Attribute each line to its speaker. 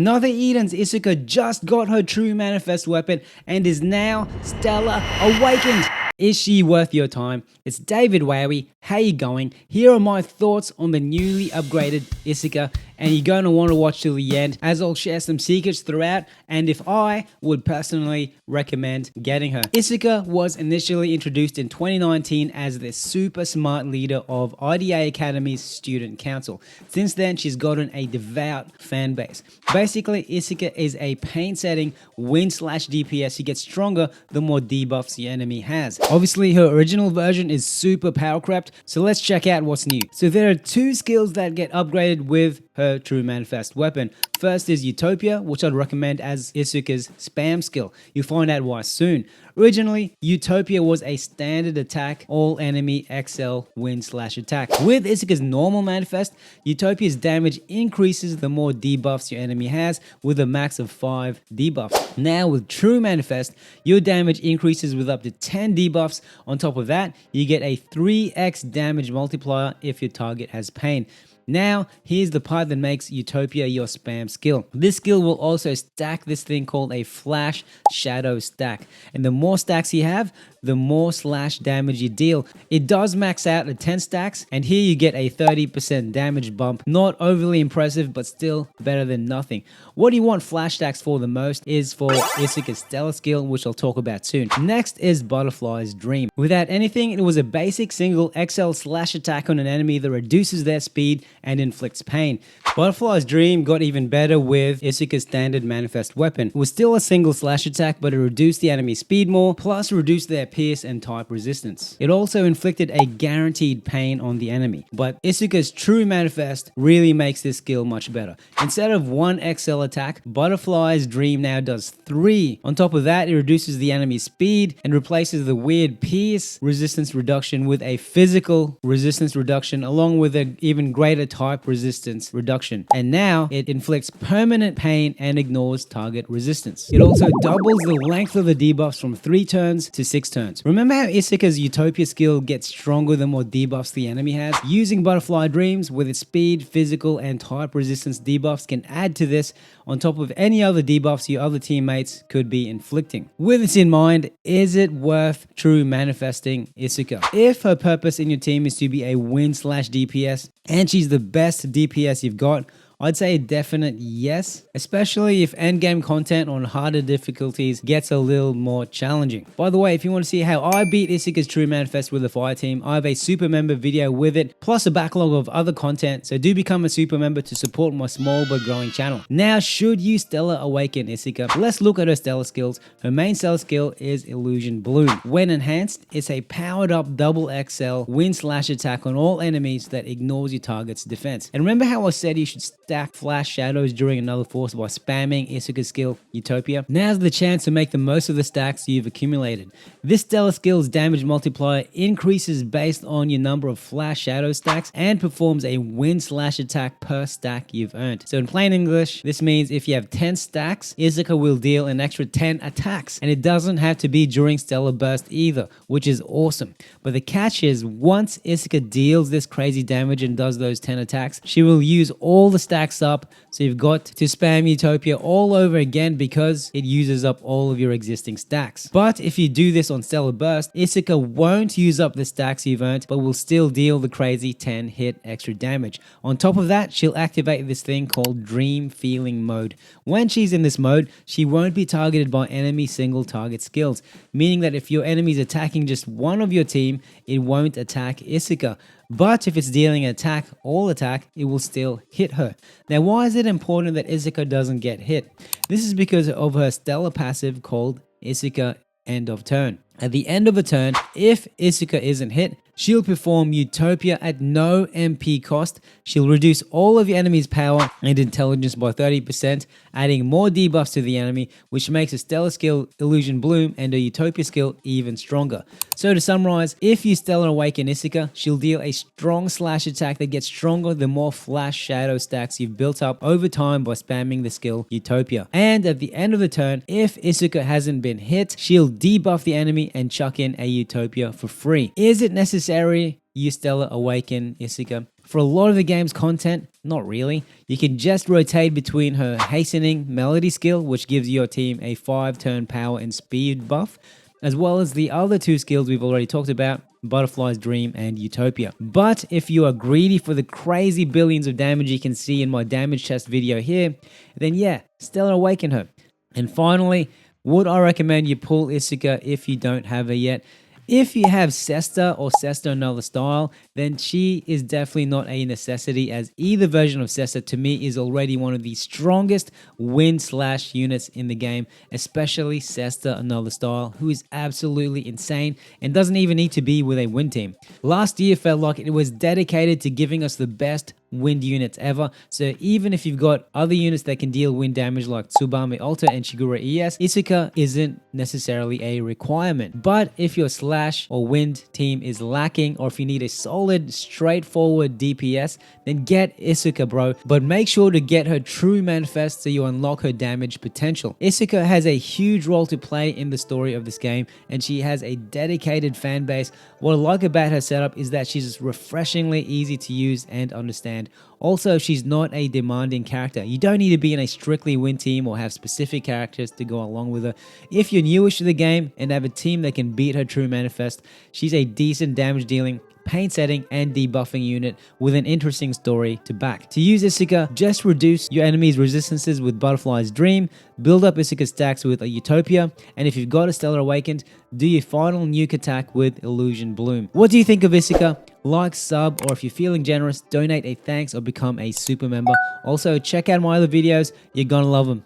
Speaker 1: Another Eden's Isuka just got her true manifest weapon and is now Stella awakened. Is she worth your time? It's David Wowee. How you going? Here are my thoughts on the newly upgraded Isuka, and you're going to want to watch till the end as I'll share some secrets throughout and if I would personally recommend getting her. Isuka was initially introduced in 2019 as the super smart leader of IDA Academy's student council. Since then, she's gotten a devout fan base. Basically, Isuka is a pain setting win/DPS. She gets stronger the more debuffs the enemy has. Obviously, her original version is super power crept, so let's check out what's new. So there are two skills that get upgraded with her true manifest weapon. First is Utopia, which I'd recommend as Isuka's spam skill. You'll find out why soon. Originally, Utopia was a standard attack, all enemy XL win/attack. With Isuka's normal manifest, Utopia's damage increases the more debuffs your enemy has with a max of 5 debuffs. Now with true manifest, your damage increases with up to 10 debuffs. On top of that, you get a 3x damage multiplier if your target has pain. Now, here's the part that makes Utopia your spam skill. This skill will also stack this thing called a flash shadow stack. And the more stacks you have, the more slash damage you deal. It does max out at 10 stacks, and here you get a 30% damage bump. Not overly impressive, but still better than nothing. What you want flash stacks for the most is for Isuka's Stella skill, which I'll talk about soon. Next is Butterfly's Dream. Without anything, it was a basic single XL slash attack on an enemy that reduces their speed and inflicts pain. Butterfly's Dream got even better with Isuka's standard manifest weapon. It was still a single slash attack, but it reduced the enemy's speed more, plus reduced their pierce and type resistance. It also inflicted a guaranteed pain on the enemy, but Isuka's true manifest really makes this skill much better. Instead of one XL attack, Butterfly's Dream now does 3. On top of that, it reduces the enemy's speed and replaces the weird pierce resistance reduction with a physical resistance reduction along with an even greater type resistance reduction. And now it inflicts permanent pain and ignores target resistance. It also doubles the length of the debuffs from 3 turns to 6 turns. Remember how Isuka's Utopia skill gets stronger the more debuffs the enemy has? Using Butterfly Dreams with its speed, physical, and type resistance debuffs can add to this on top of any other debuffs your other teammates could be inflicting. With this in mind, is it worth true manifesting Isuka? If her purpose in your team is to be a win/DPS and she's the best DPS you've got, I'd say a definite yes, especially if endgame content on harder difficulties gets a little more challenging. By the way, if you want to see how I beat Isuka's true manifest with the fire team, I have a super member video with it, plus a backlog of other content, so do become a super member to support my small but growing channel. Now, should you Stella awaken Isuka? Let's look at her Stella skills. Her main Stella skill is Illusion Bloom. When enhanced, it's a powered up double XL win/attack on all enemies that ignores your target's defense. And remember how I said you should stack flash shadows during another force by spamming Isuka's skill Utopia? Now's the chance to make the most of the stacks you've accumulated. This Stella skill's damage multiplier increases based on your number of flash shadow stacks and performs a win/attack per stack you've earned. So in plain English, this means if you have 10 stacks, Isuka will deal an extra 10 attacks, and it doesn't have to be during Stella Burst either, which is awesome. But the catch is, once Isuka deals this crazy damage and does those 10 attacks, she will use all the stacks up, so you've got to spam Utopia all over again because it uses up all of your existing stacks. But if you do this on Stellar Burst, Isuka won't use up the stacks you've earned, but will still deal the crazy 10 hit extra damage. On top of that, she'll activate this thing called Dream Feeling Mode. When she's in this mode, she won't be targeted by enemy single target skills, meaning that if your enemy's attacking just one of your team, it won't attack Isuka. But if it's dealing an attack, all attack, it will still hit her. Now, why is it important that Isuka doesn't get hit? This is because of her Stella passive called Isuka End of Turn. At the end of a turn, if Isuka isn't hit, she'll perform Utopia at no MP cost. She'll reduce all of your enemy's power and intelligence by 30%, adding more debuffs to the enemy, which makes a Stella skill Illusion Bloom and a Utopia skill even stronger. So to summarize, if you Stellar Awaken Isuka, she'll deal a strong slash attack that gets stronger the more flash shadow stacks you've built up over time by spamming the skill Utopia. And at the end of the turn, if Isuka hasn't been hit, she'll debuff the enemy and chuck in a Utopia for free. Is it necessary you Stellar Awaken Isuka? For a lot of the game's content, not really. You can just rotate between her hastening melody skill, which gives your team a 5-turn power and speed buff, as well as the other 2 skills we've already talked about, Butterfly's Dream and Utopia. But if you are greedy for the crazy billions of damage you can see in my damage test video here, then yeah, Stella Awaken her. And finally, would I recommend you pull Isuka if you don't have her yet? If you have Sesta or Sesta Another Style, then she is definitely not a necessity, as either version of Sesta to me is already one of the strongest wind/slash units in the game, especially Sesta Another Style, who is absolutely insane and doesn't even need to be with a wind team. Last year felt like it was dedicated to giving us the best wind units ever, so even if you've got other units that can deal wind damage like Tsubame Ultra and Shigura ES, Isuka isn't necessarily a requirement. But if your slash or wind team is lacking, or if you need a solid straightforward DPS, then get Isuka, bro, but make sure to get her true manifest so you unlock her damage potential. Isuka has a huge role to play in the story of this game, and she has a dedicated fan base. What I like about her setup is that she's refreshingly easy to use and understand. Also, she's not a demanding character. You don't need to be in a strictly win team or have specific characters to go along with her. If you're newish to the game and have a team that can beat her true manifest, she's a decent damage dealing, pain setting and debuffing unit with an interesting story to back. To use Isuka, just reduce your enemy's resistances with Butterfly's Dream, build up Isuka stacks with a Utopia, and if you've got a Stella Awakened, do your final nuke attack with Illusion Bloom. What do you think of Isuka? Like, sub, or if you're feeling generous, donate a thanks or become a super member. Also, check out my other videos, you're gonna love them.